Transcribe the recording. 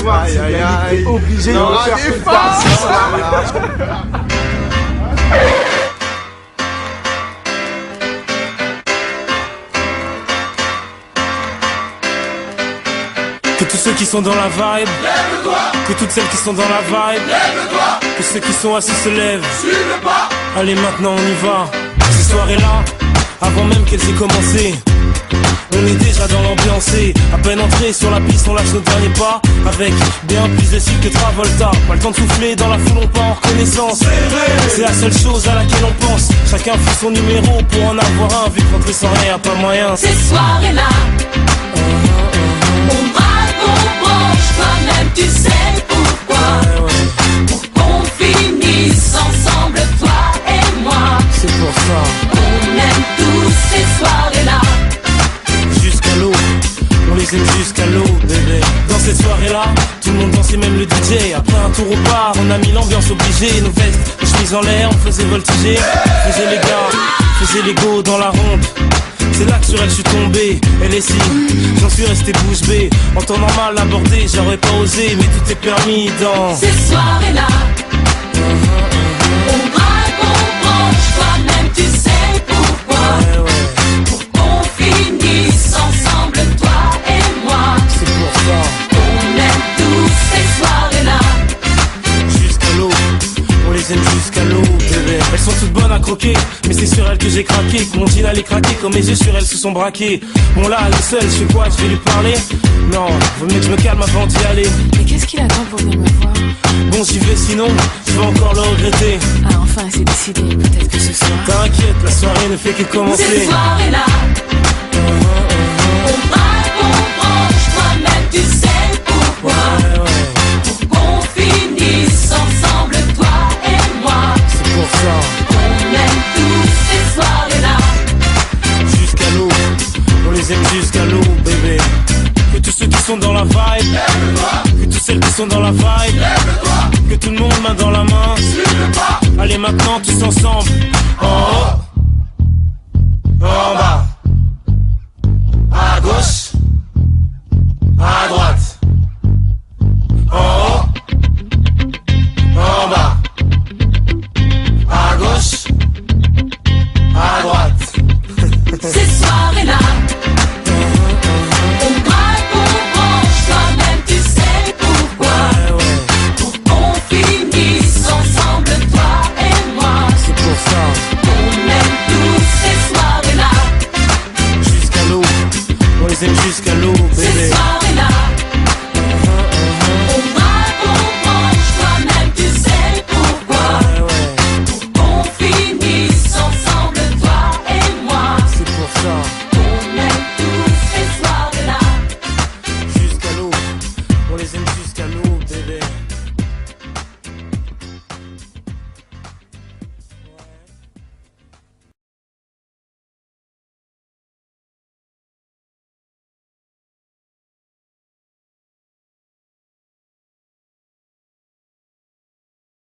soir, aïe, aïe, aïe. obligé de Non, faire allez, tout ça ce soir. Que tous ceux qui sont dans la vibe, lève-toi. Que toutes celles qui sont dans la vibe, lève-toi. Que ceux qui sont assis se lèvent, suivez le pas. Allez maintenant on y va. Ces soirées-là, avant même qu'elles aient commencé, on est déjà dans l'ambiance. À peine entré sur la piste, on lâche nos derniers pas. Avec bien plus de style que Travolta. Pas le temps de souffler, dans la foule on part en reconnaissance. C'est la seule chose à laquelle on pense. Chacun fait son numéro pour en avoir un. Vu que rentrer sans rien, pas moyen. Ces soirées-là, on braque, on branche, toi-même tu sais pourquoi. Pour qu'on finisse ensemble, toi et moi. C'est pour ça. On aime tous ces soirées-là. Jusqu'à l'eau, on les aime jusqu'à l'eau, bébé. Dans cette soirée-là, tout le monde dansait, même le DJ. Après un tour au bar, on a mis l'ambiance obligée. Nos vestes, les chemises en l'air, on faisait voltiger. Faisait les gars, faisait les go dans la ronde. C'est là que sur elle je suis tombé, elle est si, j'en suis resté bouche bée. En temps normal abordé, j'aurais pas osé, mais tout est permis dans ces soirées-là. On braque, on branche, toi-même tu sais pourquoi. Pour qu'on finisse ensemble, toi et moi. C'est pour ça. On aime tous ces soirées-là. Jusqu'à l'eau, on les aime jusqu'à l'eau, bébé. Elles sont toutes bonnes à croquer, mais c'est sur elles que j'ai craqué. Que mon jean allait craquer, comme mes yeux sur elles se sont braqués. Bon là, elle est seule, je fais quoi, je vais lui parler? Non, vaut mieux que je me calme avant d'y aller. Mais qu'est-ce qu'il attend pour venir me voir? Bon j'y vais sinon, je vais encore le regretter. Ah enfin c'est décidé, peut-être que ce soir. T'inquiète, la soirée ne fait que commencer. Ces soirées-là, on braque, on branche, toi-même tu sais pourquoi. Pour qu'on finisse ensemble, toi et moi. C'est pour ça. On aime tous ces soirées-là. Jusqu'à l'eau, on les aime jusqu'à l'eau, bébé. Que tous ceux qui sont dans la vibe, lève-toi. Que toutes celles qui sont dans la vibe, lève-toi. Que tout le monde main dans la main, suivez le pas. Allez maintenant tous ensemble, en haut.